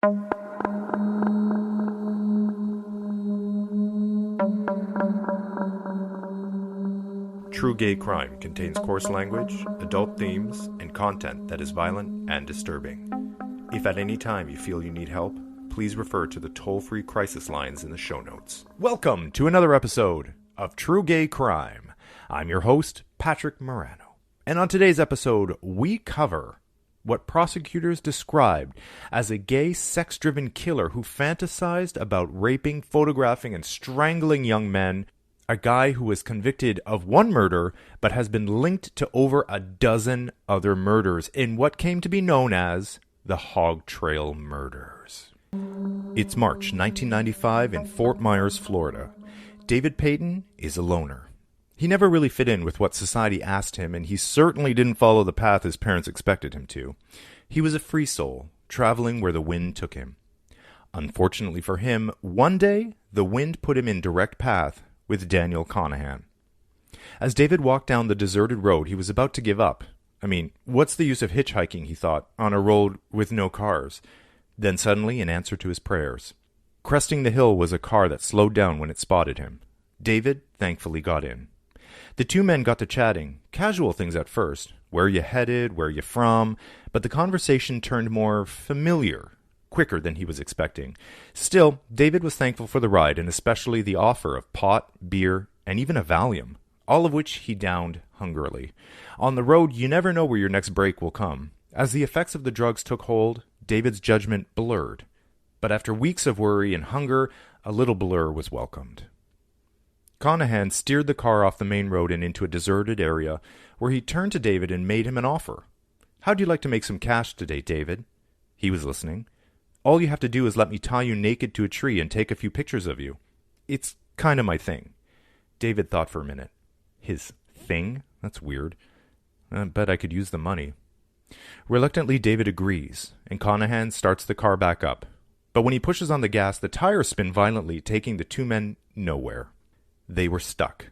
True Gay Crime contains coarse language, adult themes, and content that is violent and disturbing. If at any time you feel you need help, please refer to the toll-free crisis lines in the show notes. Welcome to another episode of True Gay Crime. I'm your host, Patrick Marano. And on today's episode, we cover what prosecutors described as a gay, sex-driven killer who fantasized about raping, photographing, and strangling young men. A guy who was convicted of one murder, but has been linked to over a dozen other murders in what came to be known as the Hog Trail Murders. It's March 1995 in Fort Myers, Florida. David Payton is a loner. He never really fit in with what society asked him, and he certainly didn't follow the path his parents expected him to. He was a free soul, traveling where the wind took him. Unfortunately for him, one day, the wind put him in direct path with Daniel Conahan. As David walked down the deserted road, he was about to give up. I mean, what's the use of hitchhiking, he thought, on a road with no cars? Then suddenly, in answer to his prayers, cresting the hill was a car that slowed down when it spotted him. David thankfully got in. The two men got to chatting, casual things at first, where you headed, where you from, but the conversation turned more familiar, quicker than he was expecting. Still, David was thankful for the ride, and especially the offer of pot, beer, and even a Valium, all of which he downed hungrily. On the road, you never know where your next break will come. As the effects of the drugs took hold, David's judgment blurred. But after weeks of worry and hunger, a little blur was welcomed. Conahan steered the car off the main road and into a deserted area, where he turned to David and made him an offer. "How'd you like to make some cash today, David?" He was listening. "All you have to do is let me tie you naked to a tree and take a few pictures of you. It's kind of my thing." David thought for a minute. His thing? That's weird. I bet I could use the money. Reluctantly, David agrees, and Conahan starts the car back up. But when he pushes on the gas, the tires spin violently, taking the two men nowhere. They were stuck.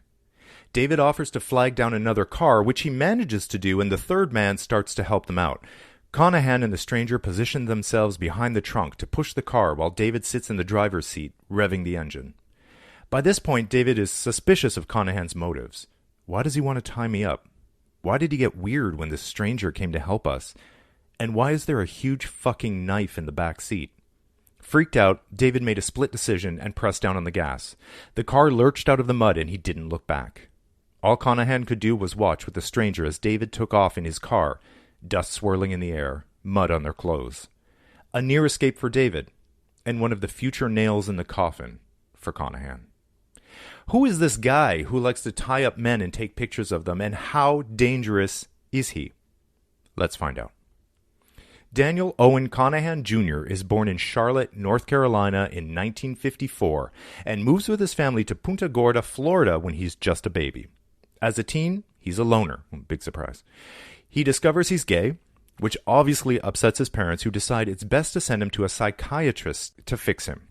David offers to flag down another car, which he manages to do, and the third man starts to help them out. Conahan and the stranger position themselves behind the trunk to push the car while David sits in the driver's seat, revving the engine. By this point, David is suspicious of Conahan's motives. Why does he want to tie me up? Why did he get weird when this stranger came to help us? And why is there a huge fucking knife in the back seat? Freaked out, David made a split decision and pressed down on the gas. The car lurched out of the mud and he didn't look back. All Conahan could do was watch with the stranger as David took off in his car, dust swirling in the air, mud on their clothes. A near escape for David, and one of the future nails in the coffin for Conahan. Who is this guy who likes to tie up men and take pictures of them, and how dangerous is he? Let's find out. Daniel Owen Conahan Jr. is born in Charlotte, North Carolina in 1954, and moves with his family to Punta Gorda, Florida when he's just a baby. As a teen, he's a loner. Big surprise. He discovers he's gay, which obviously upsets his parents, who decide it's best to send him to a psychiatrist to fix him.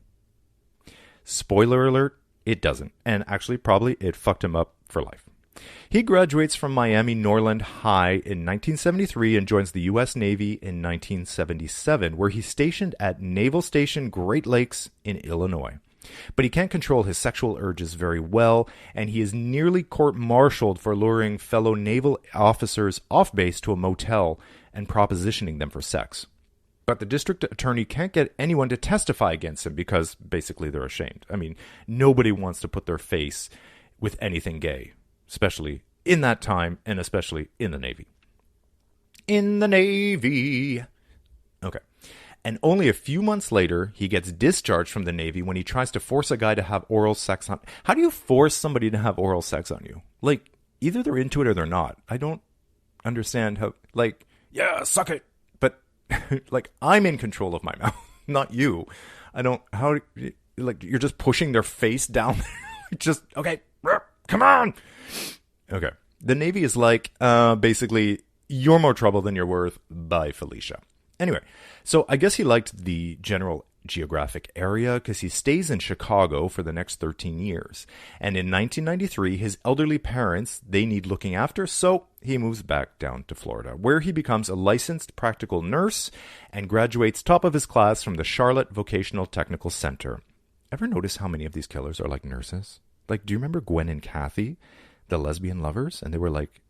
Spoiler alert, it doesn't. And actually, probably it fucked him up for life. He graduates from Miami Norland High in 1973 and joins the U.S. Navy in 1977, where he's stationed at Naval Station Great Lakes in Illinois. But he can't control his sexual urges very well, and he is nearly court-martialed for luring fellow naval officers off base to a motel and propositioning them for sex. But the district attorney can't get anyone to testify against him because basically they're ashamed. I mean, nobody wants to put their face with anything gay, especially in that time and especially in the Navy. In the Navy! Okay. And only a few months later, he gets discharged from the Navy when he tries to force a guy to have oral sex on... How do you force somebody to have oral sex on you? Like, either they're into it or they're not. I don't understand how... Like, yeah, suck it. But, like, I'm in control of my mouth, not you. I don't... How... Like, you're just pushing their face down there. Just, okay, come on! Okay. The Navy is like, basically, you're more trouble than you're worth. Bye, Felicia. Anyway, so I guess he liked the general geographic area because he stays in Chicago for the next 13 years. And in 1993, his elderly parents, they need looking after, so he moves back down to Florida, where he becomes a licensed practical nurse and graduates top of his class from the Charlotte Vocational Technical Center. Ever notice how many of these killers are like nurses? Like, do you remember Gwen and Kathy, the lesbian lovers? And they were like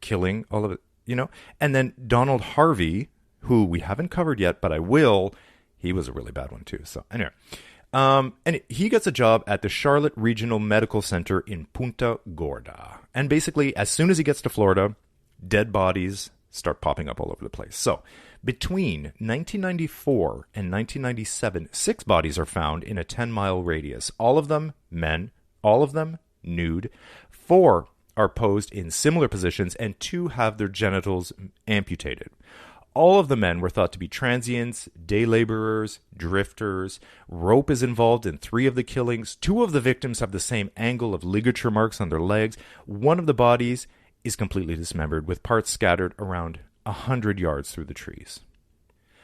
killing all of it, you know? And then Donald Harvey, who we haven't covered yet, but I will. He was a really bad one too. So anyway, and he gets a job at the Charlotte Regional Medical Center in Punta Gorda. And basically, as soon as he gets to Florida, dead bodies start popping up all over the place. So between 1994 and 1997, 6 bodies are found in a 10-mile radius. All of them men, all of them nude. 4 are posed in similar positions, and 2 have their genitals amputated. All of the men were thought to be transients, day laborers, drifters. Rope is involved in 3 of the killings. 2 of the victims have the same angle of ligature marks on their legs. 1 of the bodies is completely dismembered, with parts scattered around 100 yards through the trees.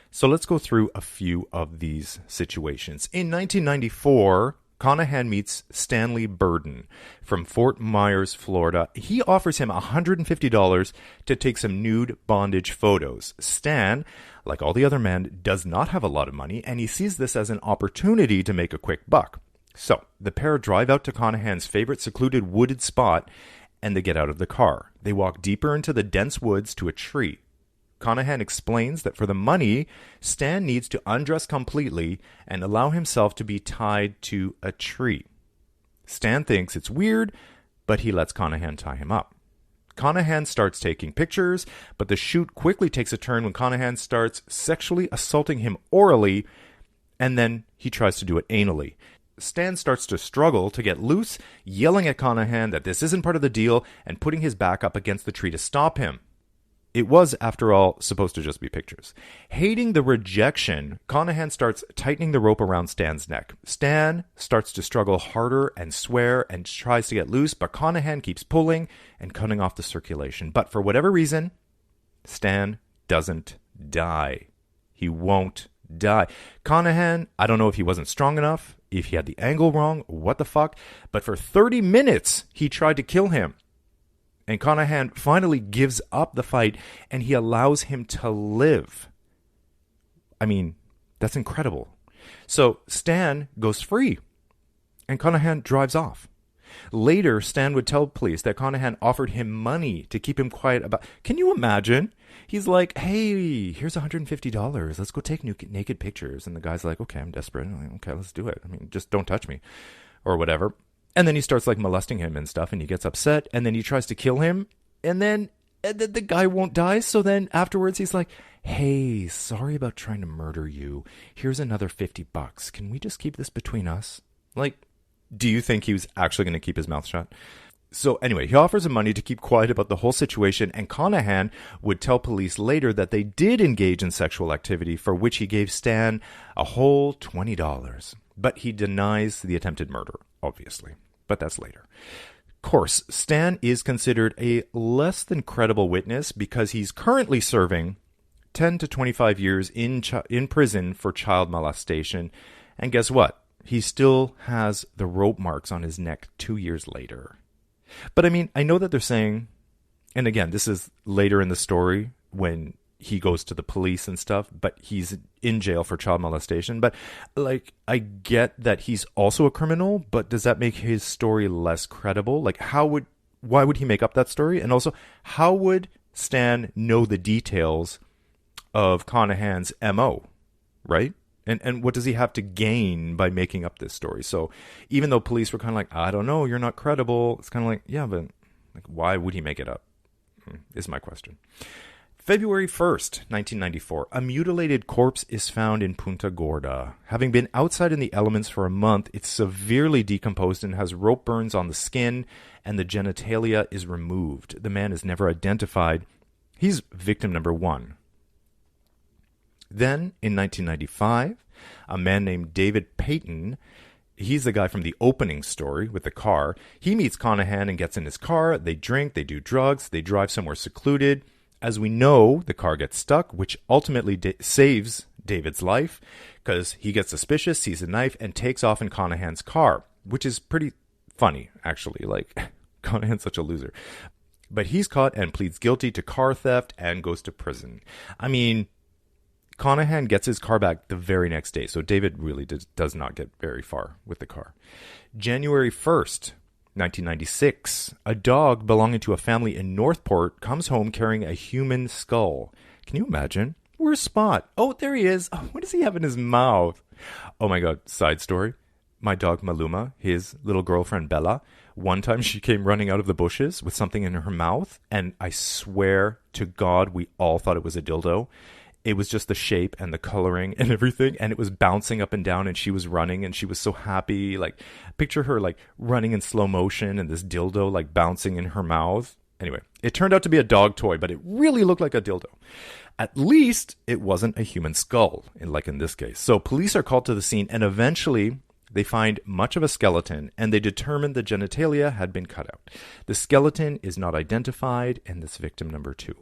So let's go through a few of these situations. In 1994, Conahan meets Stanley Burden from Fort Myers, Florida. He offers him $150 to take some nude bondage photos. Stan, like all the other men, does not have a lot of money, and he sees this as an opportunity to make a quick buck. So the pair drive out to Conahan's favorite secluded wooded spot, and they get out of the car. They walk deeper into the dense woods to a tree. Conahan explains that for the money, Stan needs to undress completely and allow himself to be tied to a tree. Stan thinks it's weird, but he lets Conahan tie him up. Conahan starts taking pictures, but the shoot quickly takes a turn when Conahan starts sexually assaulting him orally, and then he tries to do it anally. Stan starts to struggle to get loose, yelling at Conahan that this isn't part of the deal and putting his back up against the tree to stop him. It was, after all, supposed to just be pictures. Hating the rejection, Conahan starts tightening the rope around Stan's neck. Stan starts to struggle harder and swear and tries to get loose, but Conahan keeps pulling and cutting off the circulation. But for whatever reason, Stan doesn't die. He won't die. Conahan, I don't know if he wasn't strong enough, if he had the angle wrong, what the fuck, but for 30 minutes, he tried to kill him. And Conahan finally gives up the fight, and he allows him to live. I mean, that's incredible. So Stan goes free, and Conahan drives off. Later, Stan would tell police that Conahan offered him money to keep him quiet about... Can you imagine? He's like, hey, here's $150. Let's go take naked pictures. And the guy's like, okay, I'm desperate. I'm like, okay, let's do it. I mean, just don't touch me or whatever. And then he starts like molesting him and stuff, and he gets upset, and then he tries to kill him, and then the guy won't die. So then afterwards he's like, hey, sorry about trying to murder you. Here's another $50. Can we just keep this between us? Like, do you think he was actually going to keep his mouth shut? So anyway, he offers him money to keep quiet about the whole situation, and Conahan would tell police later that they did engage in sexual activity, for which he gave Stan a whole $20. But he denies the attempted murder, obviously. But that's later. Of course, Stan is considered a less than credible witness because he's currently serving 10 to 25 years in prison for child molestation. And guess what? He still has the rope marks on his neck 2 years later. But I mean, I know that they're saying, and again, this is later in the story when he goes to the police and stuff, but he's in jail for child molestation. But like, I get that he's also a criminal, but does that make his story less credible? Like, why would he make up that story? And also, how would Stan know the details of Conahan's MO, right? And what does he have to gain by making up this story? So even though police were kind of like, I don't know, you're not credible. It's kind of like, yeah, but like, why would he make it up? Is my question. February 1st, 1994, a mutilated corpse is found in Punta Gorda. Having been outside in the elements for a month, it's severely decomposed and has rope burns on the skin, and the genitalia is removed. The man is never identified. He's victim number 1. Then, in 1995, a man named David Payton, he's the guy from the opening story with the car. He meets Conahan and gets in his car. They drink, they do drugs, they drive somewhere secluded. As we know, the car gets stuck, which ultimately saves David's life because he gets suspicious, sees a knife, and takes off in Conahan's car, which is pretty funny, actually. Like, Conahan's such a loser. But he's caught and pleads guilty to car theft and goes to prison. I mean, Conahan gets his car back the very next day, so David really does not get very far with the car. January 1st, 1996, a dog belonging to a family in Northport comes home carrying a human skull. Can you imagine? Where's Spot? Oh, there he is. Oh, what does he have in his mouth? Oh my God, side story. My dog Maluma, his little girlfriend Bella, one time she came running out of the bushes with something in her mouth, and I swear to God, we all thought it was a dildo. It was just the shape and the coloring and everything, and it was bouncing up and down, and she was running, and she was so happy. Like, picture her like running in slow motion and this dildo like bouncing in her mouth. Anyway, it turned out to be a dog toy, but it really looked like a dildo. At least it wasn't a human skull, like in this case. So police are called to the scene, and eventually they find much of a skeleton, and they determine the genitalia had been cut out. The skeleton is not identified, and this victim number 2.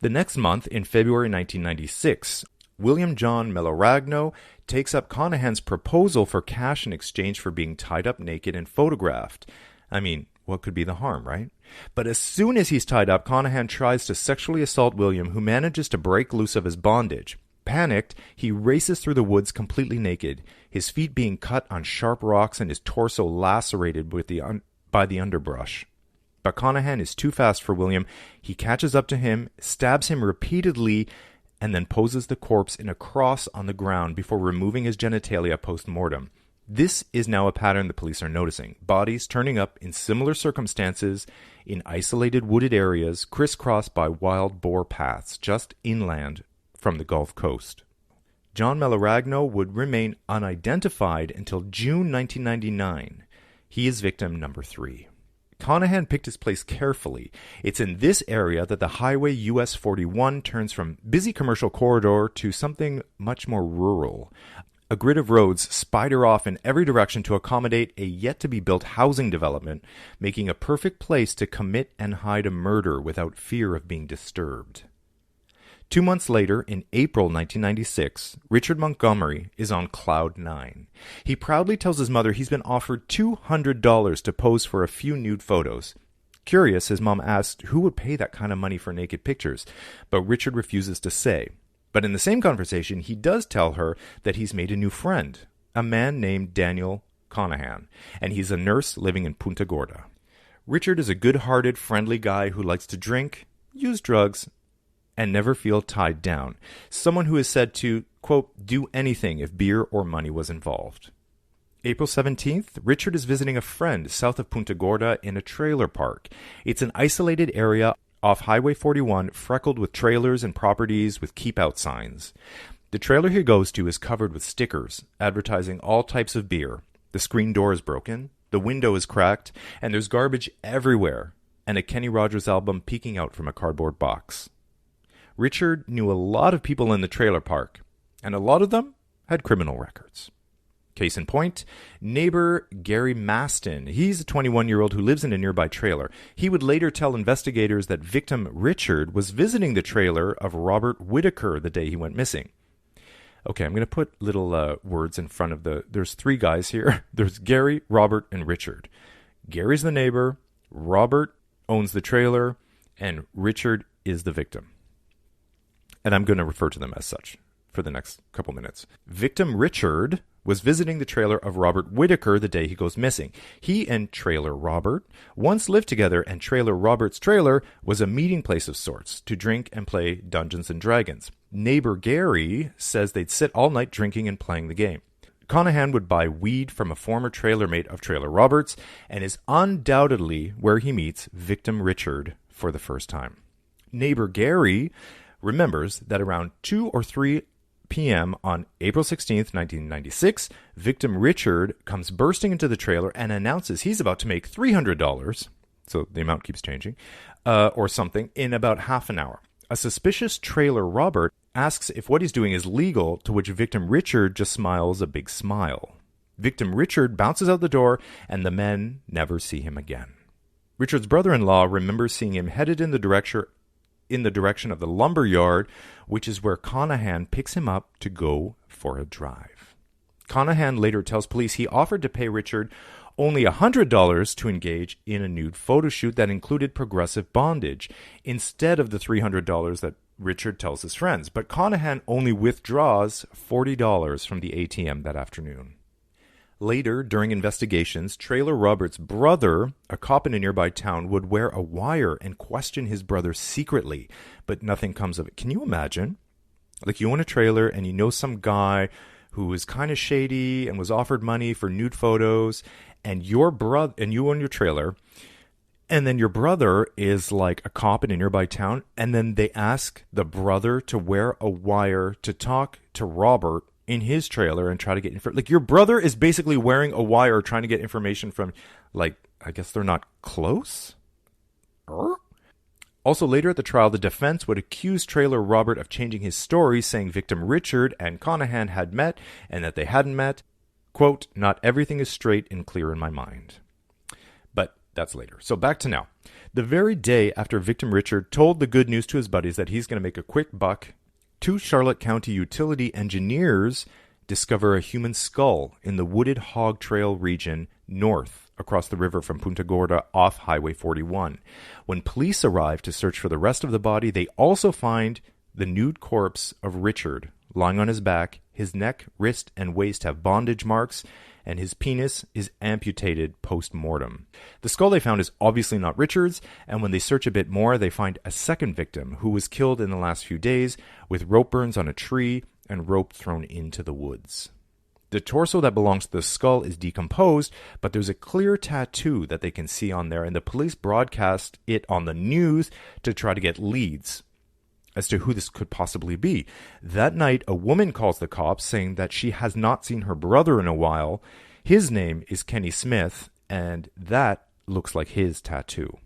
The next month, in February 1996, William John Meloragno takes up Conahan's proposal for cash in exchange for being tied up naked and photographed. I mean, what could be the harm, right? But as soon as he's tied up, Conahan tries to sexually assault William, who manages to break loose of his bondage. Panicked, he races through the woods completely naked, his feet being cut on sharp rocks and his torso lacerated by the underbrush. But Conahan is too fast for William. He catches up to him, stabs him repeatedly, and then poses the corpse in a cross on the ground before removing his genitalia post-mortem. This is now a pattern the police are noticing. Bodies turning up in similar circumstances in isolated wooded areas crisscrossed by wild boar paths just inland from the Gulf Coast. John Meloragno would remain unidentified until June 1999. He is victim number 3. Conahan picked his place carefully. It's in this area that the highway US 41 turns from busy commercial corridor to something much more rural. A grid of roads spider off in every direction to accommodate a yet-to-be-built housing development, making a perfect place to commit and hide a murder without fear of being disturbed. 2 months later, in April 1996, Richard Montgomery is on cloud 9. He proudly tells his mother he's been offered $200 to pose for a few nude photos. Curious, his mom asked who would pay that kind of money for naked pictures, but Richard refuses to say. But in the same conversation, he does tell her that he's made a new friend, a man named Daniel Conahan, and he's a nurse living in Punta Gorda. Richard is a good-hearted, friendly guy who likes to drink, use drugs, and never feel tied down. Someone who is said to, quote, do anything if beer or money was involved. April 17th, Richard is visiting a friend south of Punta Gorda in a trailer park. It's an isolated area off Highway 41, freckled with trailers and properties with keep-out signs. The trailer he goes to is covered with stickers advertising all types of beer. The screen door is broken, the window is cracked, and there's garbage everywhere, and a Kenny Rogers album peeking out from a cardboard box. Richard knew a lot of people in the trailer park, and a lot of them had criminal records. Case in point, neighbor Gary Maston. He's a 21-year-old who lives in a nearby trailer. He would later tell investigators that victim Richard was visiting the trailer of Robert Whitaker the day he went missing. Okay, I'm going to put little words in front of there's 3 guys here. There's Gary, Robert, and Richard. Gary's the neighbor, Robert owns the trailer, and Richard is the victim. And I'm going to refer to them as such for the next couple minutes. Victim Richard was visiting the trailer of Robert Whitaker the day he goes missing. He and Trailer Robert once lived together, and Trailer Robert's trailer was a meeting place of sorts to drink and play Dungeons and Dragons. Neighbor Gary says they'd sit all night drinking and playing the game. Conahan would buy weed from a former trailer mate of Trailer Roberts and is undoubtedly where he meets victim Richard for the first time. Neighbor Gary remembers that around 2 or 3 p.m. on April 16th, 1996, victim Richard comes bursting into the trailer and announces he's about to make $300, so the amount keeps changing, or something, in about half an hour. A suspicious Trailer Robert asks if what he's doing is legal, to which victim Richard just smiles a big smile. Victim Richard bounces out the door, and the men never see him again. Richard's brother-in-law remembers seeing him headed in the in the direction of the lumber yard, which is where Conahan picks him up to go for a drive. Conahan later tells police he offered to pay Richard only $100 to engage in a nude photo shoot that included progressive bondage, instead of the $300 that Richard tells his friends. But Conahan only withdraws $40 from the ATM that afternoon. Later, during investigations, Traylor Roberts' brother, a cop in a nearby town, would wear a wire and question his brother secretly, but nothing comes of it. Can you imagine? Like, you own a trailer and you know some guy who is kind of shady and was offered money for nude photos, and you own your trailer, and then your brother is like a cop in a nearby town, and then they ask the brother to wear a wire to talk to Robert in his trailer and try to get information. Like, your brother is basically wearing a wire trying to get information from, like, I guess they're not close? Also, later at the trial, the defense would accuse Traylor Robert of changing his story, saying victim Richard and Conahan had met and that they hadn't met. Quote, "Not everything is straight and clear in my mind." But that's later. So back to now. The very day after victim Richard told the good news to his buddies that he's going to make a quick buck, two Charlotte County utility engineers discover a human skull in the wooded Hog Trail region north across the river from Punta Gorda off Highway 41. When police arrive to search for the rest of the body, they also find the nude corpse of Richard lying on his back. His neck, wrist, and waist have bondage marks, and his penis is amputated post-mortem. The skull they found is obviously not Richard's, and when they search a bit more, they find a second victim who was killed in the last few days with rope burns on a tree and rope thrown into the woods. The torso that belongs to the skull is decomposed, but there's a clear tattoo that they can see on there, and the police broadcast it on the news to try to get leads as to who this could possibly be. That night, a woman calls the cops saying that she has not seen her brother in a while. His name is Kenny Smith, and that looks like his tattoo.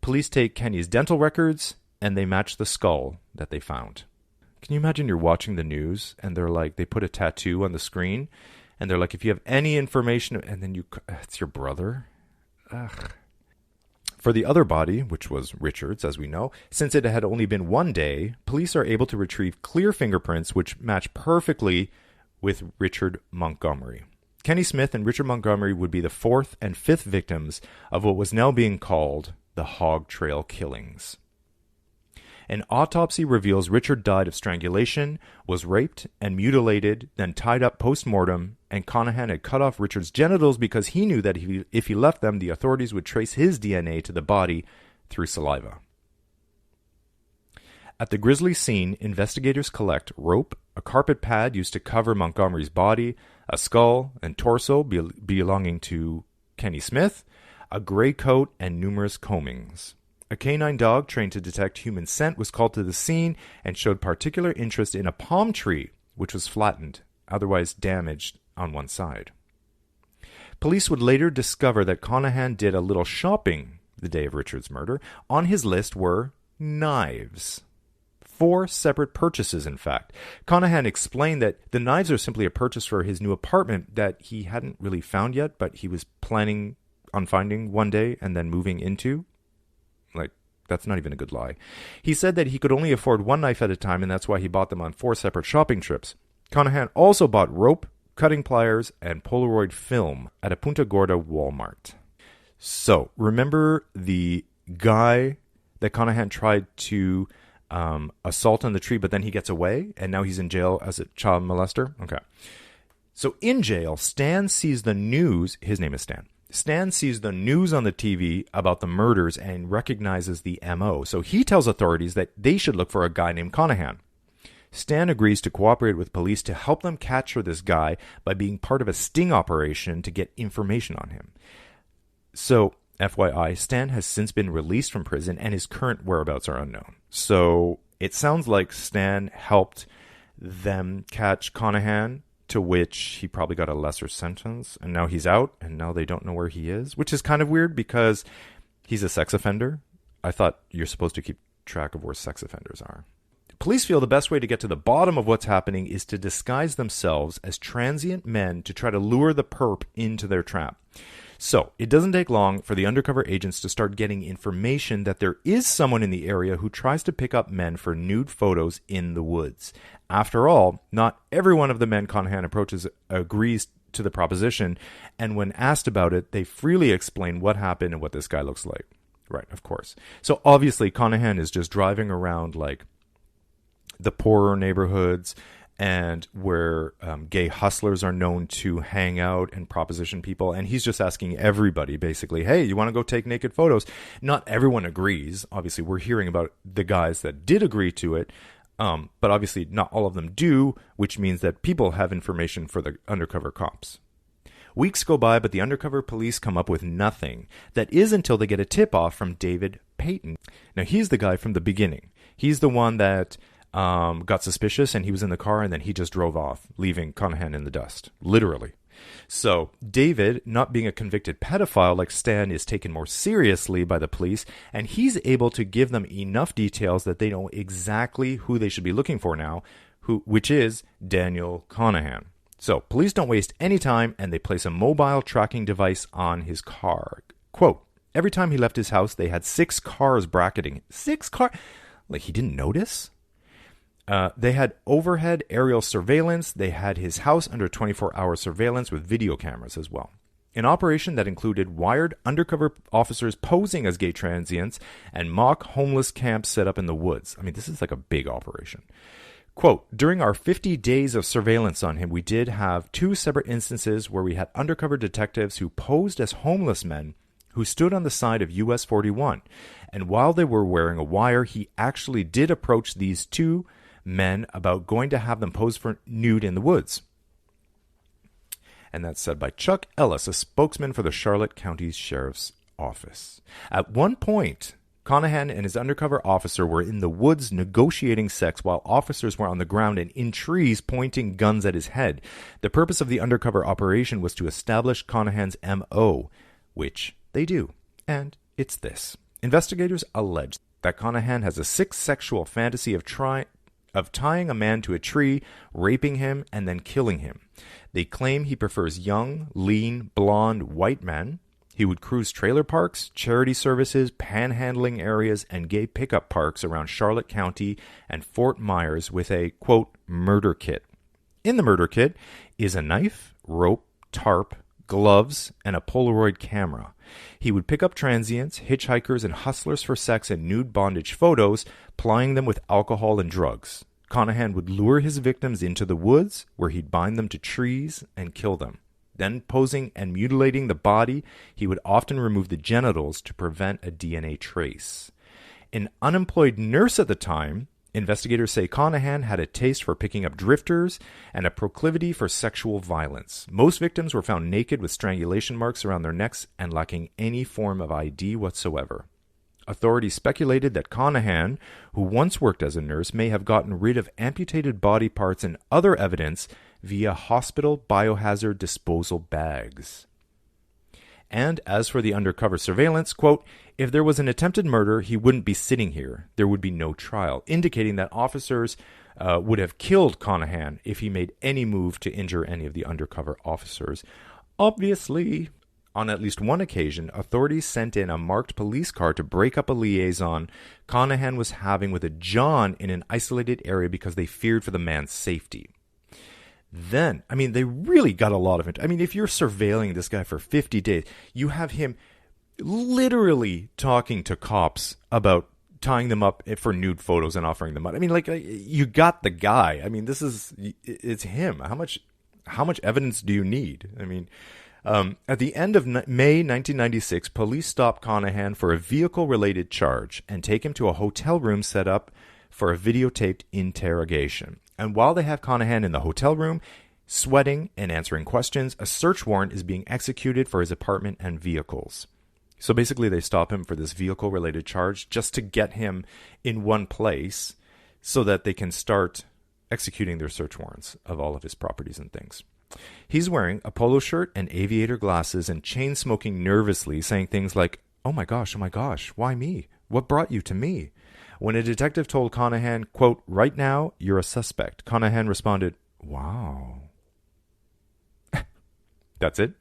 Police take Kenny's dental records, and they match the skull that they found. Can you imagine you're watching the news, and they're like, they put a tattoo on the screen, and they're like, if you have any information, and then it's your brother? Ugh. For the other body, which was Richard's, as we know, since it had only been one day, police are able to retrieve clear fingerprints which match perfectly with Richard Montgomery. Kenny Smith and Richard Montgomery would be the fourth and fifth victims of what was now being called the Hog Trail killings. An autopsy reveals Richard died of strangulation, was raped and mutilated, then tied up post-mortem, and Conahan had cut off Richard's genitals because he knew that if he left them, the authorities would trace his DNA to the body through saliva. At the grisly scene, investigators collect rope, a carpet pad used to cover Montgomery's body, a skull and torso belonging to Kenny Smith, a gray coat, and numerous combings. A canine dog trained to detect human scent was called to the scene and showed particular interest in a palm tree, which was flattened, otherwise damaged on one side. Police would later discover that Conahan did a little shopping the day of Richard's murder. On his list were knives. 4 separate purchases, in fact. Conahan explained that the knives are simply a purchase for his new apartment that he hadn't really found yet, but he was planning on finding one day and then moving into. Like, that's not even a good lie. He said that he could only afford one knife at a time, and that's why he bought them on 4 separate shopping trips. Conahan also bought rope, cutting pliers, and Polaroid film at a Punta Gorda Walmart. So, remember the guy that Conahan tried to assault on the tree, but then he gets away, and now he's in jail as a child molester? Okay. So, in jail, Stan sees the news. His name is Stan. Stan sees the news on the TV about the murders and recognizes the MO. So he tells authorities that they should look for a guy named Conahan. Stan agrees to cooperate with police to help them capture this guy by being part of a sting operation to get information on him. So, FYI, Stan has since been released from prison and his current whereabouts are unknown. So it sounds like Stan helped them catch Conahan, to which he probably got a lesser sentence, and now he's out, and now they don't know where he is, which is kind of weird because he's a sex offender. I thought you're supposed to keep track of where sex offenders are. Police feel the best way to get to the bottom of what's happening is to disguise themselves as transient men to try to lure the perp into their trap. So, it doesn't take long for the undercover agents to start getting information that there is someone in the area who tries to pick up men for nude photos in the woods. After all, not every one of the men Conahan approaches agrees to the proposition, and when asked about it, they freely explain what happened and what this guy looks like. Right, of course. So, obviously, Conahan is just driving around, like, the poorer neighborhoods and where gay hustlers are known to hang out and proposition people. And he's just asking everybody, basically, hey, you want to go take naked photos? Not everyone agrees. Obviously, we're hearing about the guys that did agree to it. But obviously, not all of them do, which means that people have information for the undercover cops. Weeks go by, but the undercover police come up with nothing. That is until they get a tip-off from David Payton. Now, he's the guy from the beginning. He's the one that got suspicious, and he was in the car, and then he just drove off, leaving Conahan in the dust, literally. So David, not being a convicted pedophile like Stan, is taken more seriously by the police, and he's able to give them enough details that they know exactly who they should be looking for now, which is Daniel Conahan. So police don't waste any time, and they place a mobile tracking device on his car. Quote, every time he left his house, they had 6 cars bracketing. 6 cars? Like, he didn't notice? They had overhead aerial surveillance. They had his house under 24-hour surveillance with video cameras as well. An operation that included wired undercover officers posing as gay transients and mock homeless camps set up in the woods. I mean, this is like a big operation. Quote, during our 50 days of surveillance on him, we did have 2 separate instances where we had undercover detectives who posed as homeless men who stood on the side of US 41. And while they were wearing a wire, he actually did approach these 2 men about going to have them pose for nude in the woods. And that's said by Chuck Ellis, a spokesman for the Charlotte County Sheriff's Office. At one point, Conahan and his undercover officer were in the woods negotiating sex while officers were on the ground and in trees pointing guns at his head. The purpose of the undercover operation was to establish Conahan's M.O., which they do. And it's this. Investigators allege that Conahan has a sick sexual fantasy of tying a man to a tree, raping him, and then killing him. They claim he prefers young, lean, blonde, white men. He would cruise trailer parks, charity services, panhandling areas, and gay pickup parks around Charlotte County and Fort Myers with a, quote, murder kit. In the murder kit is a knife, rope, tarp, gloves, and a Polaroid camera. He would pick up transients, hitchhikers, and hustlers for sex and nude bondage photos, plying them with alcohol and drugs. Conahan would lure his victims into the woods, where he'd bind them to trees and kill them. Then, posing and mutilating the body, he would often remove the genitals to prevent a DNA trace. An unemployed nurse at the time, investigators say Conahan had a taste for picking up drifters and a proclivity for sexual violence. Most victims were found naked with strangulation marks around their necks and lacking any form of ID whatsoever. Authorities speculated that Conahan, who once worked as a nurse, may have gotten rid of amputated body parts and other evidence via hospital biohazard disposal bags. And as for the undercover surveillance, quote, if there was an attempted murder, he wouldn't be sitting here. There would be no trial, indicating that officers would have killed Conahan if he made any move to injure any of the undercover officers. Obviously, on at least one occasion, authorities sent in a marked police car to break up a liaison Conahan was having with a John in an isolated area because they feared for the man's safety. Then, I mean, they really got a lot of it. I mean, if you're surveilling this guy for 50 days, you have him literally talking to cops about tying them up for nude photos and offering them money. I mean, like, you got the guy. I mean, it's him. How much evidence do you need? I mean, at the end of May 1996, police stopped Conahan for a vehicle-related charge and take him to a hotel room set up for a videotaped interrogation. And while they have Conahan in the hotel room, sweating and answering questions, a search warrant is being executed for his apartment and vehicles. So basically they stop him for this vehicle-related charge just to get him in one place so that they can start executing their search warrants of all of his properties and things. He's wearing a polo shirt and aviator glasses and chain-smoking nervously, saying things like, oh my gosh, why me? What brought you to me? When a detective told Conahan, quote, "Right now, you're a suspect," Conahan responded, "Wow." That's it?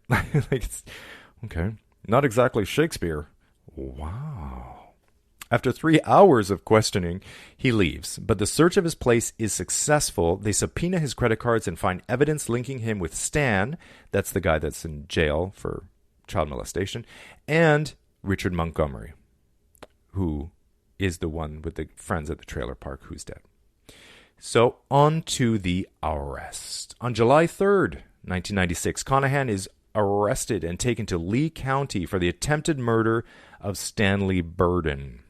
Okay. Not exactly Shakespeare. Wow. After 3 hours of questioning, he leaves, but the search of his place is successful. They subpoena his credit cards and find evidence linking him with Stan, that's the guy that's in jail for child molestation, and Richard Montgomery, who is the one with the friends at the trailer park who's dead. So on to the arrest. On July 3rd, 1996, Conahan is arrested and taken to Lee County for the attempted murder of Stanley Burden.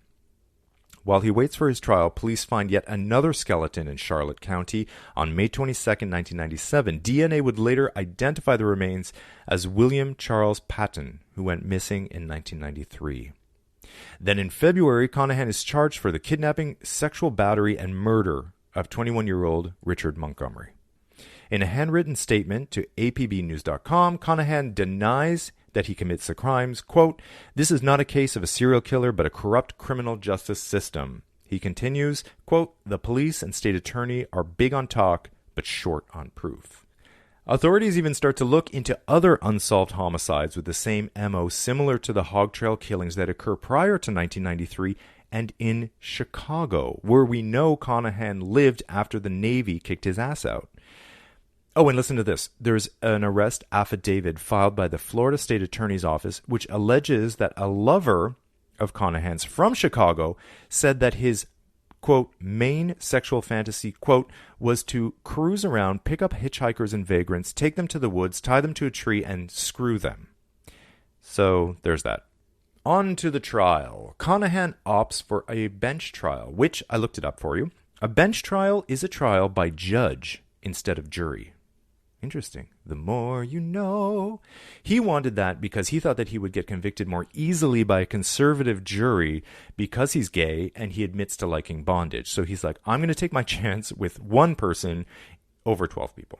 While he waits for his trial, police find yet another skeleton in Charlotte County on May 22nd, 1997. DNA would later identify the remains as William Charles Patton, who went missing in 1993. Then in February, Conahan is charged for the kidnapping, sexual battery, and murder of 21-year-old Richard Montgomery. In a handwritten statement to apbnews.com, Conahan denies that he commits the crimes. Quote, "This is not a case of a serial killer, but a corrupt criminal justice system." He continues, quote, "The police and state attorney are big on talk, but short on proof." Authorities even start to look into other unsolved homicides with the same MO, similar to the Hog Trail killings that occur prior to 1993 and in Chicago, where we know Conahan lived after the Navy kicked his ass out. Oh, and listen to this. There's an arrest affidavit filed by the Florida State Attorney's Office, which alleges that a lover of Conahan's from Chicago said that his, quote, main sexual fantasy, quote, was to cruise around, pick up hitchhikers and vagrants, take them to the woods, tie them to a tree, and screw them. So there's that. On to the trial. Conahan opts for a bench trial, which I looked it up for you. A bench trial is a trial by judge instead of jury. Interesting. The more you know. He wanted that because he thought that he would get convicted more easily by a conservative jury because he's gay and he admits to liking bondage. So he's like, I'm going to take my chance with one person over 12 people.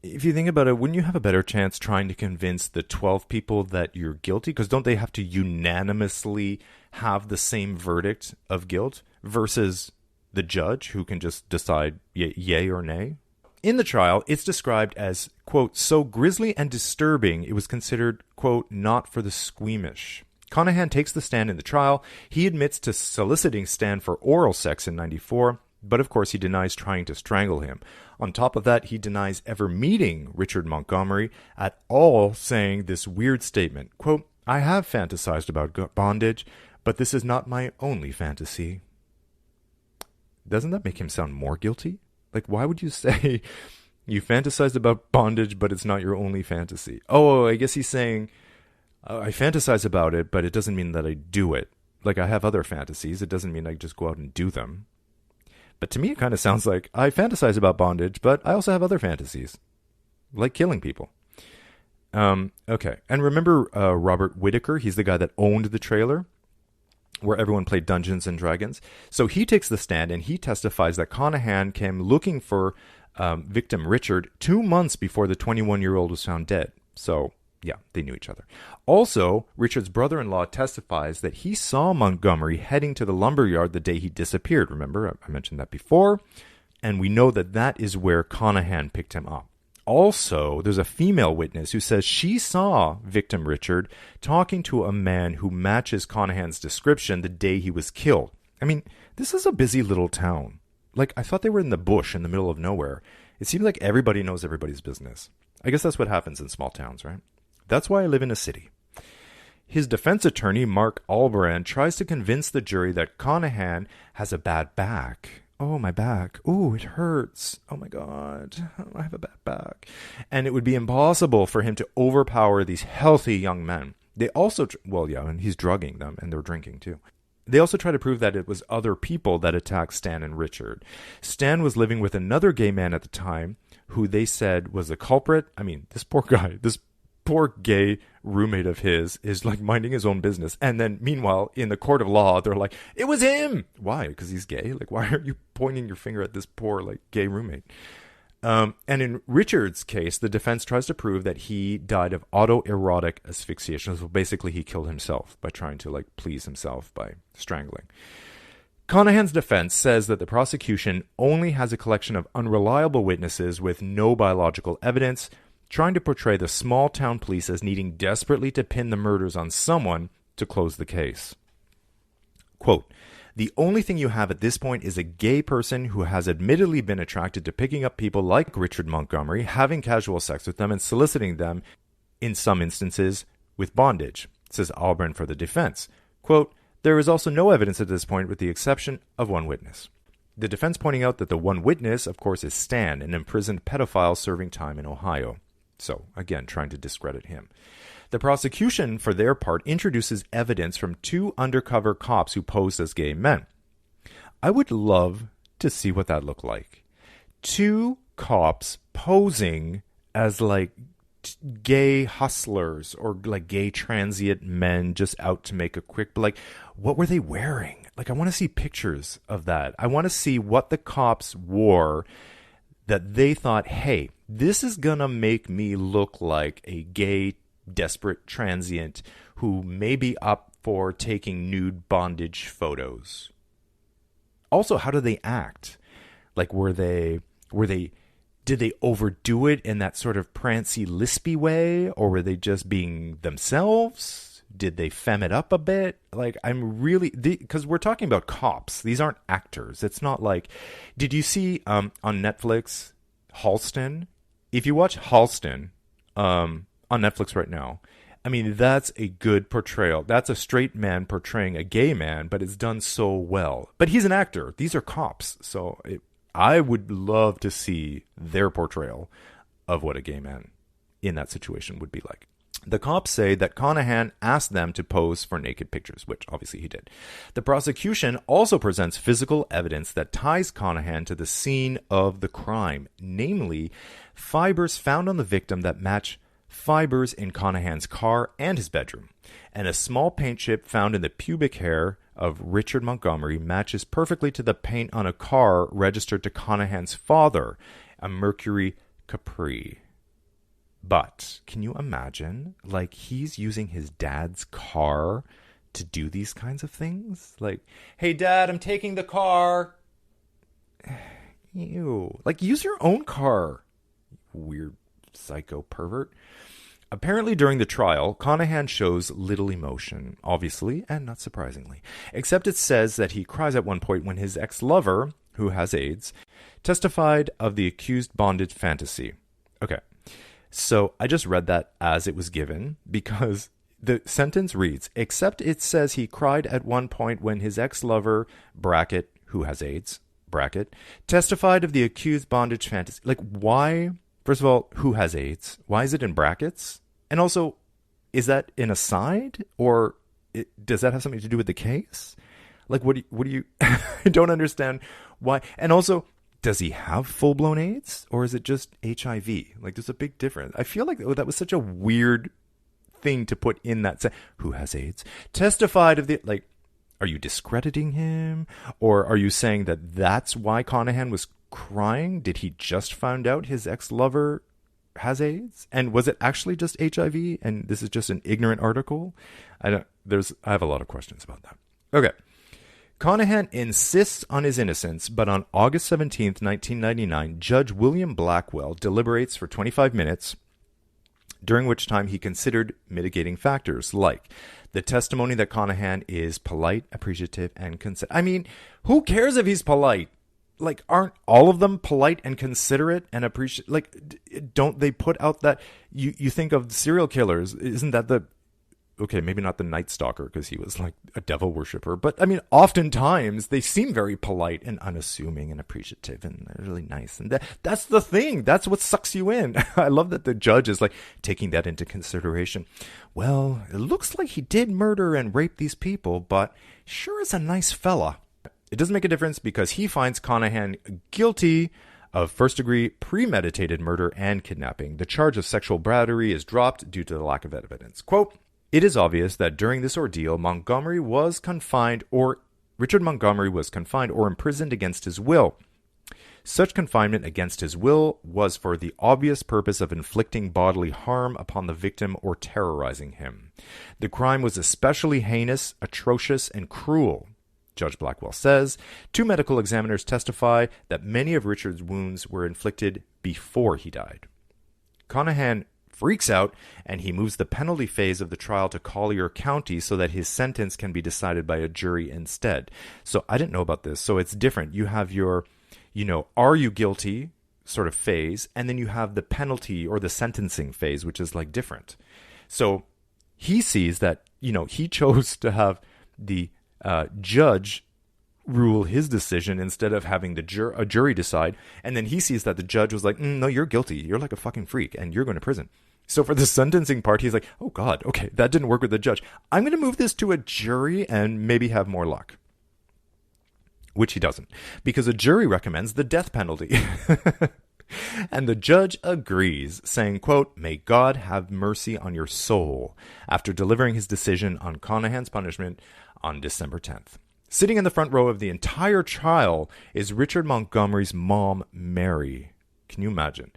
If you think about it, wouldn't you have a better chance trying to convince the 12 people that you're guilty? Because don't they have to unanimously have the same verdict of guilt versus the judge who can just decide yay or nay? In the trial, it's described as, quote, so grisly and disturbing it was considered, quote, not for the squeamish. Conahan takes the stand in the trial. He admits to soliciting Stan for oral sex in 1994, but of course he denies trying to strangle him. On top of that, he denies ever meeting Richard Montgomery at all, saying this weird statement, quote, I have fantasized about bondage, but this is not my only fantasy. Doesn't that make him sound more guilty? Like, why would you say you fantasized about bondage, but it's not your only fantasy? Oh, I guess he's saying, I fantasize about it, but it doesn't mean that I do it. Like, I have other fantasies. It doesn't mean I just go out and do them. But to me, it kind of sounds like I fantasize about bondage, but I also have other fantasies, like killing people. Okay. And remember Robert Whitaker? He's the guy that owned the trailer where everyone played Dungeons and Dragons. So he takes the stand and he testifies that Conahan came looking for victim Richard 2 months before the 21-year-old was found dead. So, yeah, they knew each other. Also, Richard's brother-in-law testifies that he saw Montgomery heading to the lumberyard the day he disappeared. Remember, I mentioned that before. And we know that that is where Conahan picked him up. Also, there's a female witness who says she saw victim Richard talking to a man who matches Conahan's description the day he was killed. I mean, this is a busy little town. Like, I thought they were in the bush in the middle of nowhere. It seems like everybody knows everybody's business. I guess that's what happens in small towns, right? That's why I live in a city. His defense attorney, Mark Albrand, tries to convince the jury that Conahan has a bad back. Oh, my back. Oh, it hurts. Oh, my God. I have a bad back. And it would be impossible for him to overpower these healthy young men. They also, and he's drugging them, and they're drinking too. They also try to prove that it was other people that attacked Stan and Richard. Stan was living with another gay man at the time who they said was the culprit. I mean, this poor guy, this poor gay roommate of his is like minding his own business. And then meanwhile, in the court of law, they're like, it was him. Why? Because he's gay? Like, why are you pointing your finger at this poor, like, gay roommate? And in Richard's case, the defense tries to prove that he died of autoerotic asphyxiation. So basically, he killed himself by trying to, like, please himself by strangling. Conahan's defense says that the prosecution only has a collection of unreliable witnesses with no biological evidence, trying to portray the small-town police as needing desperately to pin the murders on someone to close the case. Quote, "The only thing you have at this point is a gay person who has admittedly been attracted to picking up people like Richard Montgomery, having casual sex with them, and soliciting them, in some instances, with bondage," says Albarn for the defense. Quote, "There is also no evidence at this point with the exception of one witness." The defense pointing out that the one witness, of course, is Stan, an imprisoned pedophile serving time in Ohio. So, again, trying to discredit him. The prosecution, for their part, introduces evidence from 2 undercover cops who posed as gay men. I would love to see what that looked like. 2 cops posing as, like, gay hustlers or, like, gay transient men just out to make a quick... Like, what were they wearing? Like, I want to see pictures of that. I want to see what the cops wore that they thought, hey, this is going to make me look like a gay desperate transient who may be up for taking nude bondage photos. Also, how do they act? Like, did they overdo it in that sort of prancy, lispy way? Or were they just being themselves? Did they femme it up a bit? Like, I'm really... Because we're talking about cops. These aren't actors. It's not like... Did you see on Netflix, Halston? If you watch Halston on Netflix right now, I mean, that's a good portrayal. That's a straight man portraying a gay man, but it's done so well. But he's an actor. These are cops. So I would love to see their portrayal of what a gay man in that situation would be like. The cops say that Conahan asked them to pose for naked pictures, which obviously he did. The prosecution also presents physical evidence that ties Conahan to the scene of the crime, namely fibers found on the victim that match fibers in Conahan's car and his bedroom, and a small paint chip found in the pubic hair of Richard Montgomery matches perfectly to the paint on a car registered to Conahan's father, a Mercury Capri. But can you imagine, like, he's using his dad's car to do these kinds of things? Like, hey, Dad, I'm taking the car. Ew. Like, use your own car, weird psycho pervert. Apparently, during the trial, Conahan shows little emotion, obviously, and not surprisingly. Except it says that he cries at one point when his ex-lover, who has AIDS, testified of the accused bondage fantasy. Okay. So I just read that as it was given because the sentence reads, except it says he cried at one point when his ex-lover, bracket, who has AIDS, bracket, testified of the accused bondage fantasy. Like, why? First of all, who has AIDS? Why is it in brackets? And also, is that an aside? Or does that have something to do with the case? Like, what do you I don't understand why. And also, does he have full-blown AIDS? Or is it just HIV? Like, there's a big difference. I feel like that was such a weird thing to put in that. Who has AIDS? Testified of the... Like, are you discrediting him? Or are you saying that that's why Conahan was crying? Did he just find out his ex-lover has AIDS? And was it actually just HIV? And this is just an ignorant article? I have a lot of questions about that. Okay. Conahan insists on his innocence, but on August 17th, 1999, Judge William Blackwell deliberates for 25 minutes, during which time he considered mitigating factors like the testimony that Conahan is polite, appreciative, and considerate. I mean, who cares if he's polite? Like, aren't all of them polite and considerate and appreciate? Like, don't they put out that... You think of serial killers, isn't that the... Okay, maybe not the Night Stalker because he was like a devil worshiper. But I mean, oftentimes they seem very polite and unassuming and appreciative and they're really nice. And that's the thing. That's what sucks you in. I love that the judge is like taking that into consideration. Well, it looks like he did murder and rape these people, but sure is a nice fella. It doesn't make a difference because he finds Conahan guilty of first-degree premeditated murder and kidnapping. The charge of sexual battery is dropped due to the lack of evidence. Quote, it is obvious that during this ordeal, Richard Montgomery was confined or imprisoned against his will. Such confinement against his will was for the obvious purpose of inflicting bodily harm upon the victim or terrorizing him. The crime was especially heinous, atrocious, and cruel. Judge Blackwell says. 2 medical examiners testify that many of Richard's wounds were inflicted before he died. Conahan freaks out, and he moves the penalty phase of the trial to Collier County so that his sentence can be decided by a jury instead. So I didn't know about this. So it's different. You have your, are you guilty sort of phase, and then you have the penalty or the sentencing phase, which is like different. So he sees that, he chose to have the judge rule his decision instead of having a jury decide. And then he sees that the judge was like, no, you're guilty. You're like a fucking freak and you're going to prison. So for the sentencing part, he's like, oh God, okay, that didn't work with the judge. I'm going to move this to a jury and maybe have more luck. Which he doesn't, because a jury recommends the death penalty. And the judge agrees, saying, quote, "May God have mercy on your soul," after delivering his decision on Conahan's punishment on December 10th. Sitting in the front row of the entire trial is Richard Montgomery's mom, Mary. Can you imagine?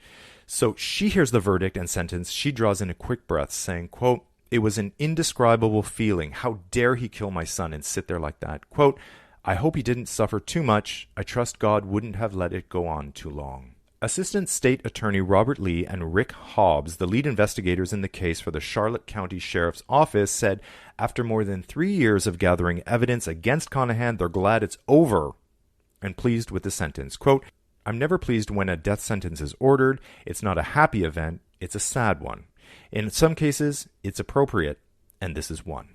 So she hears the verdict and sentence. She draws in a quick breath, saying, quote, "It was an indescribable feeling. How dare he kill my son and sit there like that? Quote, I hope he didn't suffer too much. I trust God wouldn't have let it go on too long." Assistant State Attorney Robert Lee and Rick Hobbs, the lead investigators in the case for the Charlotte County Sheriff's Office, said after more than 3 years of gathering evidence against Conahan, they're glad it's over and pleased with the sentence. Quote, "I'm never pleased when a death sentence is ordered. It's not a happy event. It's a sad one. In some cases, it's appropriate, and this is one."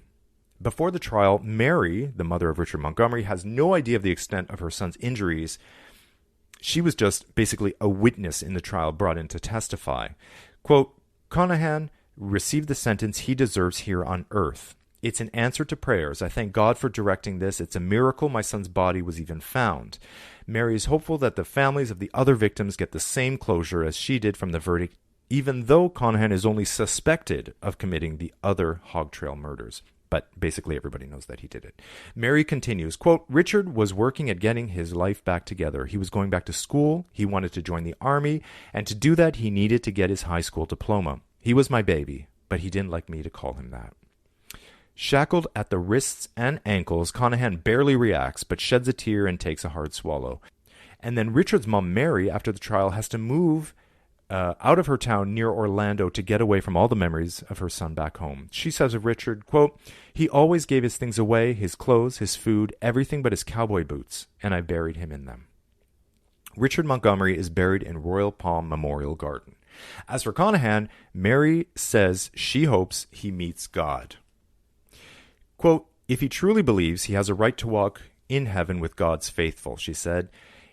Before the trial, Mary, the mother of Richard Montgomery, has no idea of the extent of her son's injuries. She was just basically a witness in the trial brought in to testify. Quote, "Conahan received the sentence he deserves here on earth. It's an answer to prayers. I thank God for directing this. It's a miracle my son's body was even found." Mary is hopeful that the families of the other victims get the same closure as she did from the verdict, even though Conahan is only suspected of committing the other Hog Trail murders. But basically everybody knows that he did it. Mary continues, quote, "Richard was working at getting his life back together. He was going back to school. He wanted to join the army. And to do that, he needed to get his high school diploma. He was my baby, but he didn't like me to call him that." Shackled at the wrists and ankles, Conahan barely reacts, but sheds a tear and takes a hard swallow. And then Richard's mom, Mary, after the trial, has to move out of her town near Orlando to get away from all the memories of her son back home. She says of Richard, quote, "He always gave his things away, his clothes, his food, everything but his cowboy boots, and I buried him in them." Richard Montgomery is buried in Royal Palm Memorial Garden. As for Conahan, Mary says she hopes he meets God. Quote, "If he truly believes he has a right to walk in heaven with God's faithful," she said,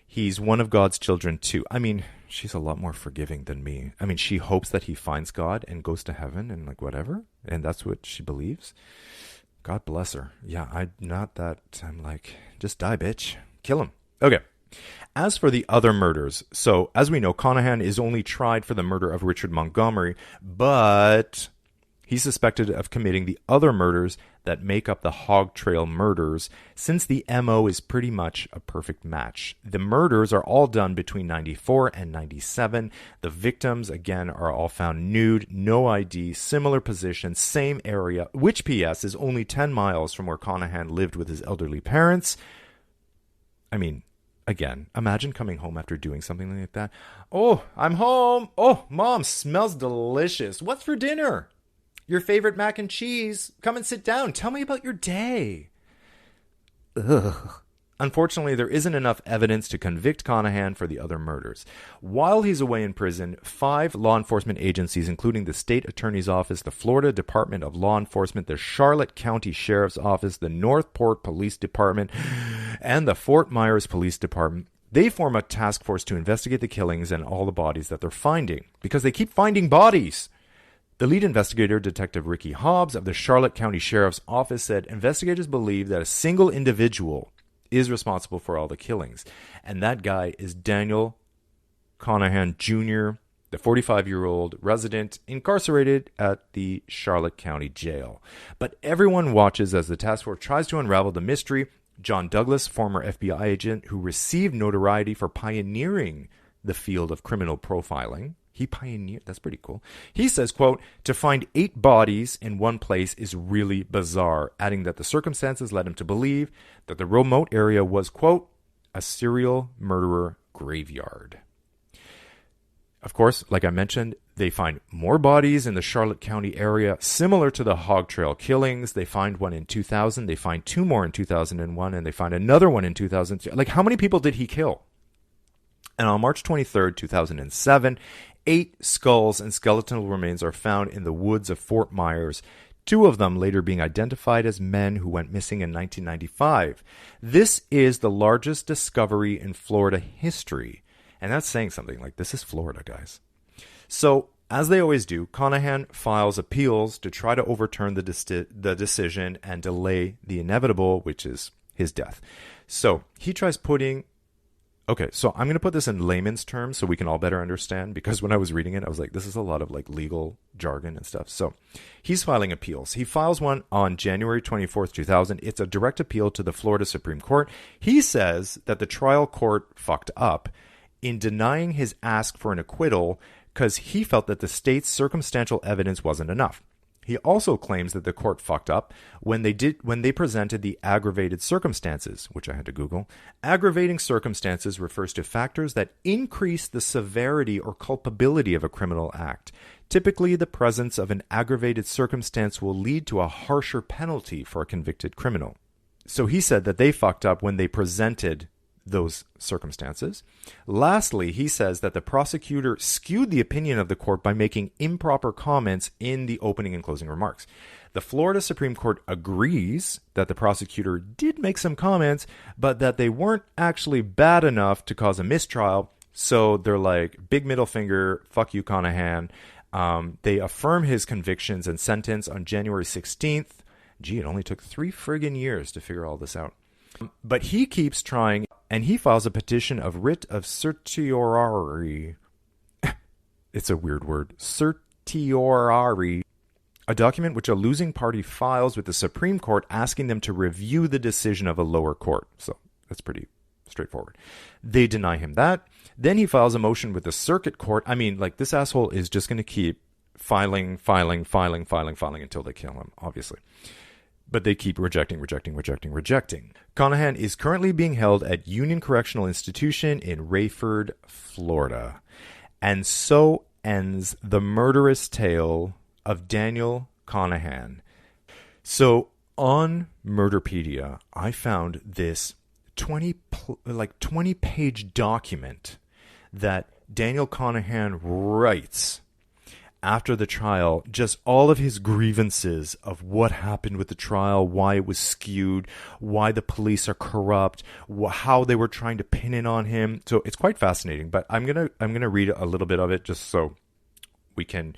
"he's one of God's children too." I mean, she's a lot more forgiving than me. I mean, she hopes that he finds God and goes to heaven and like whatever. And that's what she believes. God bless her. Yeah, I'm like, just die, bitch. Kill him. Okay. As for the other murders, so as we know, Conahan is only tried for the murder of Richard Montgomery, but he's suspected of committing the other murders that make up the Hog Trail murders, since the MO is pretty much a perfect match. The murders are all done between 94 and 97. The victims, again, are all found nude, no ID, similar position, same area, which, P.S., is only 10 miles from where Conahan lived with his elderly parents. I mean, again, imagine coming home after doing something like that. "Oh, I'm home. Oh, Mom, smells delicious. What's for dinner?" "Your favorite mac and cheese. Come and sit down. Tell me about your day." Ugh. Unfortunately, there isn't enough evidence to convict Conahan for the other murders. While he's away in prison, 5 law enforcement agencies, including the State Attorney's Office, the Florida Department of Law Enforcement, the Charlotte County Sheriff's Office, the Northport Police Department, and the Fort Myers Police Department, they form a task force to investigate the killings and all the bodies that they're finding, because they keep finding bodies. The lead investigator, Detective Ricky Hobbs of the Charlotte County Sheriff's Office, said investigators believe that a single individual is responsible for all the killings. And that guy is Daniel Conahan Jr., the 45-year-old resident incarcerated at the Charlotte County Jail. But everyone watches as the task force tries to unravel the mystery. John Douglas, former FBI agent who received notoriety for pioneering the field of criminal profiling, He pioneered. That's pretty cool. He says, quote, to find 8 bodies in one place is really bizarre, adding that the circumstances led him to believe that the remote area was, quote, a serial murderer graveyard. Of course, like I mentioned, they find more bodies in the Charlotte County area, similar to the Hog Trail killings. They find one in 2000. They find 2 more in 2001, and they find another one in 2002. Like, how many people did he kill? And on March 23rd, 2007, 8 skulls and skeletal remains are found in the woods of Fort Myers, 2 of them later being identified as men who went missing in 1995. This is the largest discovery in Florida history. And that's saying something. Like, this is Florida, guys. So, as they always do, Conahan files appeals to try to overturn the decision and delay the inevitable, which is his death. So, he tries putting... Okay, so I'm going to put this in layman's terms so we can all better understand, because when I was reading it, I was like, this is a lot of like legal jargon and stuff. So he's filing appeals. He files one on January 24th, 2000. It's a direct appeal to the Florida Supreme Court. He says that the trial court fucked up in denying his ask for an acquittal because he felt that the state's circumstantial evidence wasn't enough. He also claims that the court fucked up when they presented the aggravated circumstances, which I had to Google. Aggravating circumstances refers to factors that increase the severity or culpability of a criminal act. Typically, the presence of an aggravated circumstance will lead to a harsher penalty for a convicted criminal. So he said that they fucked up when they presented those circumstances. Lastly, he says that the prosecutor skewed the opinion of the court by making improper comments in the opening and closing remarks. The Florida Supreme Court agrees that the prosecutor did make some comments, but that they weren't actually bad enough to cause a mistrial. So they're like, big middle finger, fuck you, Conahan. They affirm his convictions and sentence on January 16th. Gee, it only took 3 friggin' years to figure all this out. But he keeps trying, and he files a petition of writ of certiorari. It's a weird word. Certiorari. A document which a losing party files with the Supreme Court asking them to review the decision of a lower court. So that's pretty straightforward. They deny him that. Then he files a motion with the circuit court. I mean, like, this asshole is just going to keep filing until they kill him, obviously. But they keep rejecting. Conahan is currently being held at Union Correctional Institution in Rayford, Florida. And so ends the murderous tale of Daniel Conahan. So on Murderpedia, I found this 20-page document that Daniel Conahan writes after the trial, just all of his grievances of what happened with the trial, why it was skewed, why the police are corrupt, how they were trying to pin it on him. So it's quite fascinating, but I'm gonna read a little bit of it just so we can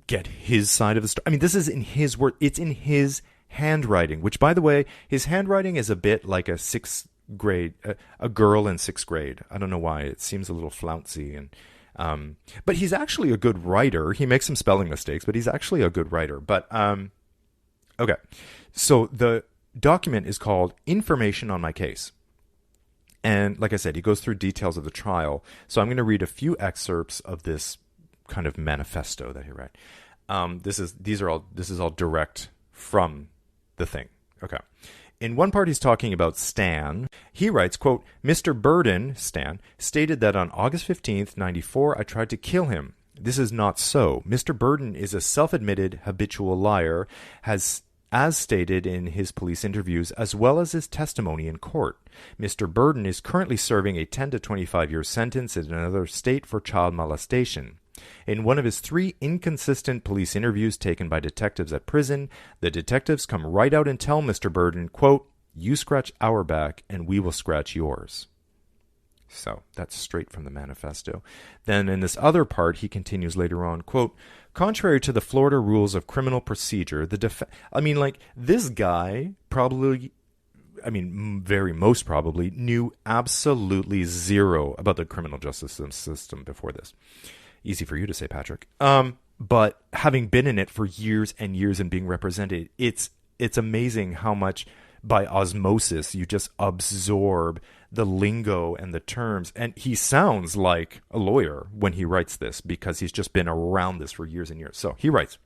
get his side of the story. I mean, this is in his word. It's in his handwriting, which, by the way, his handwriting is a bit like a girl in 6th grade. I don't know why. It seems a little flouncy and... but he's actually a good writer. He makes some spelling mistakes, but he's actually a good writer. But, okay. So the document is called Information on My Case. And like I said, he goes through details of the trial. So I'm going to read a few excerpts of this kind of manifesto that he read. This is all direct from the thing. Okay. In one part, he's talking about Stan. He writes, quote, Mr. Burden, Stan, stated that on August 15th, 94, I tried to kill him. This is not so. Mr. Burden is a self-admitted habitual liar, as stated in his police interviews, as well as his testimony in court. Mr. Burden is currently serving a 10 to 25-year sentence in another state for child molestation. In one of his 3 inconsistent police interviews taken by detectives at prison, the detectives come right out and tell Mr. Burden, quote, you scratch our back and we will scratch yours. So that's straight from the manifesto. Then in this other part, he continues later on, quote, contrary to the Florida rules of criminal procedure, this guy probably... most probably knew absolutely zero about the criminal justice system before this. Easy for you to say, Patrick. But having been in it for years and years and being represented, it's amazing how much by osmosis, you just absorb the lingo and the terms. And he sounds like a lawyer when he writes this because he's just been around this for years and years. So he writes,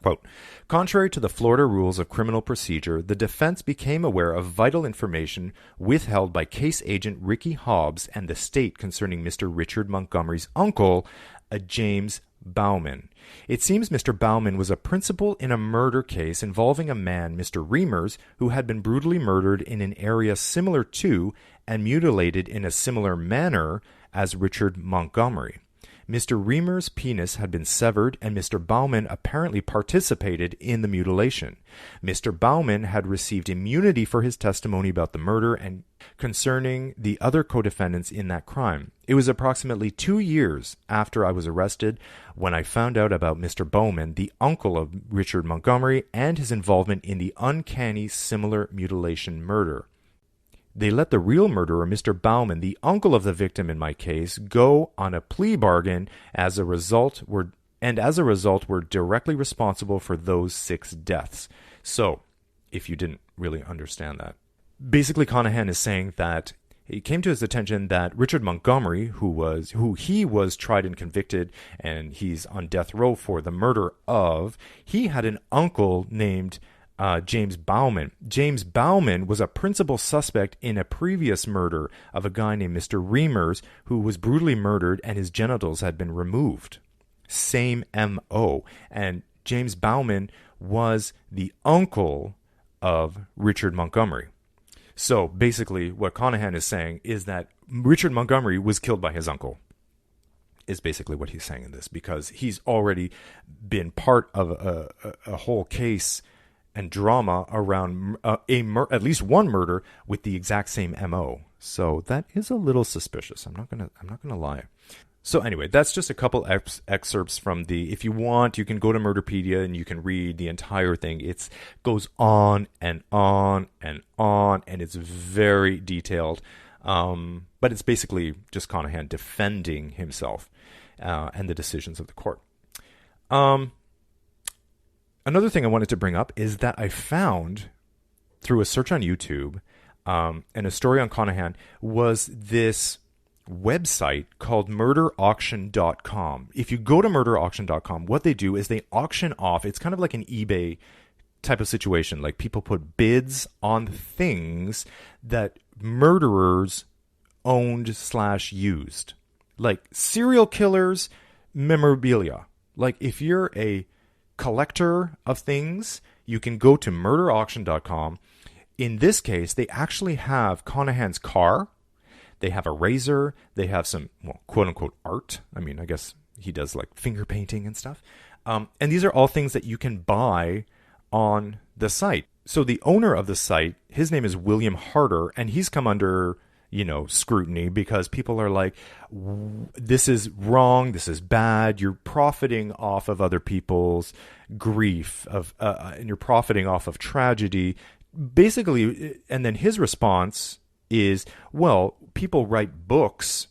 quote, contrary to the Florida rules of criminal procedure, the defense became aware of vital information withheld by case agent Ricky Hobbs and the state concerning Mr. Richard Montgomery's uncle, a James Bauman. It seems Mr. Bauman was a principal in a murder case involving a man, Mr. Reimers, who had been brutally murdered in an area similar to and mutilated in a similar manner as Richard Montgomery. Mr. Reimers' penis had been severed, and Mr. Bauman apparently participated in the mutilation. Mr. Bauman had received immunity for his testimony about the murder and concerning the other co-defendants in that crime. It was approximately 2 years after I was arrested when I found out about Mr. Bauman, the uncle of Richard Montgomery, and his involvement in the uncanny similar mutilation murder. They let the real murderer, Mr. Bauman, the uncle of the victim in my case, go on a plea bargain as a result were directly responsible for those 6 deaths. So, if you didn't really understand that. Basically, Conahan is saying that it came to his attention that Richard Montgomery, who he was tried and convicted, and he's on death row for the murder of, he had an uncle named James Bauman. James Bauman was a principal suspect in a previous murder of a guy named Mr. Reimers, who was brutally murdered and his genitals had been removed. Same M.O. And James Bauman was the uncle of Richard Montgomery. So basically what Conahan is saying is that Richard Montgomery was killed by his uncle, is basically what he's saying in this, because he's already been part of a whole case and drama around at least one murder with the exact same MO. So that is a little suspicious. I'm not gonna lie. So anyway, that's just a couple excerpts from the. If you want, you can go to Murderpedia and you can read the entire thing. It goes on and on and on, and it's very detailed. But it's basically just Conahan defending himself and the decisions of the court. Another thing I wanted to bring up is that I found, through a search on YouTube, and a story on Conahan, was this website called murderauction.com. If you go to murderauction.com, what they do is they auction off, it's kind of like an eBay type of situation. Like people put bids on things that murderers owned/used. Like serial killers, memorabilia. Like if you're a collector of things, you can go to murderauction.com. In this case, they actually have Conahan's car. They have a razor. They have some, well, quote-unquote art. I mean, I guess he does like finger painting and stuff. And these are all things that you can buy on the site. So the owner of the site, his name is William Harder, and he's come under, scrutiny because people are like, this is wrong, this is bad, you're profiting off of other people's grief, and you're profiting off of tragedy. Basically, and then his response is, well, people write books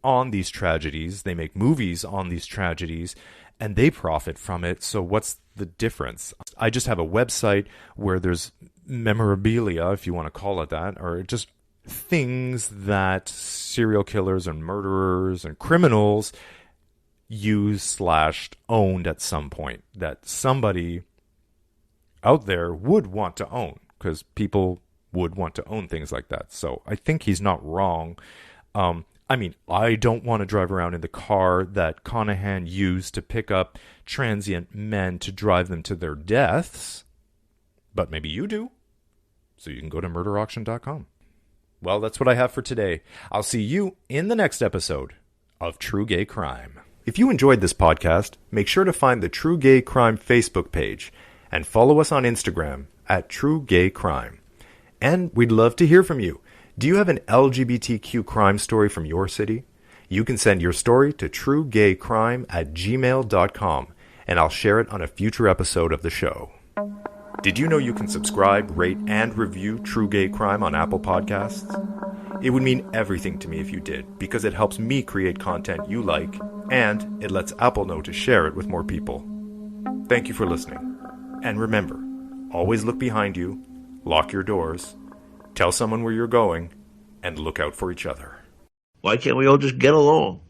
on these tragedies, they make movies on these tragedies, and they profit from it, so what's the difference? I just have a website where there's memorabilia, if you want to call it that, or just things that serial killers and murderers and criminals use/owned at some point that somebody out there would want to own, because people would want to own things like that. So I think he's not wrong. I mean, I don't want to drive around in the car that Conahan used to pick up transient men to drive them to their deaths, but maybe you do. So you can go to murderauction.com. Well, that's what I have for today. I'll see you in the next episode of True Gay Crime. If you enjoyed this podcast, make sure to find the True Gay Crime Facebook page and follow us on Instagram at True Gay Crime. And we'd love to hear from you. Do you have an LGBTQ crime story from your city? You can send your story to truegaycrime@gmail.com, and I'll share it on a future episode of the show. Did you know you can subscribe, rate, and review True Gay Crime on Apple Podcasts? It would mean everything to me if you did, because it helps me create content you like, and it lets Apple know to share it with more people. Thank you for listening. And remember, always look behind you, Lock your doors, tell someone where you're going, and look out for each other. Why can't we all just get along?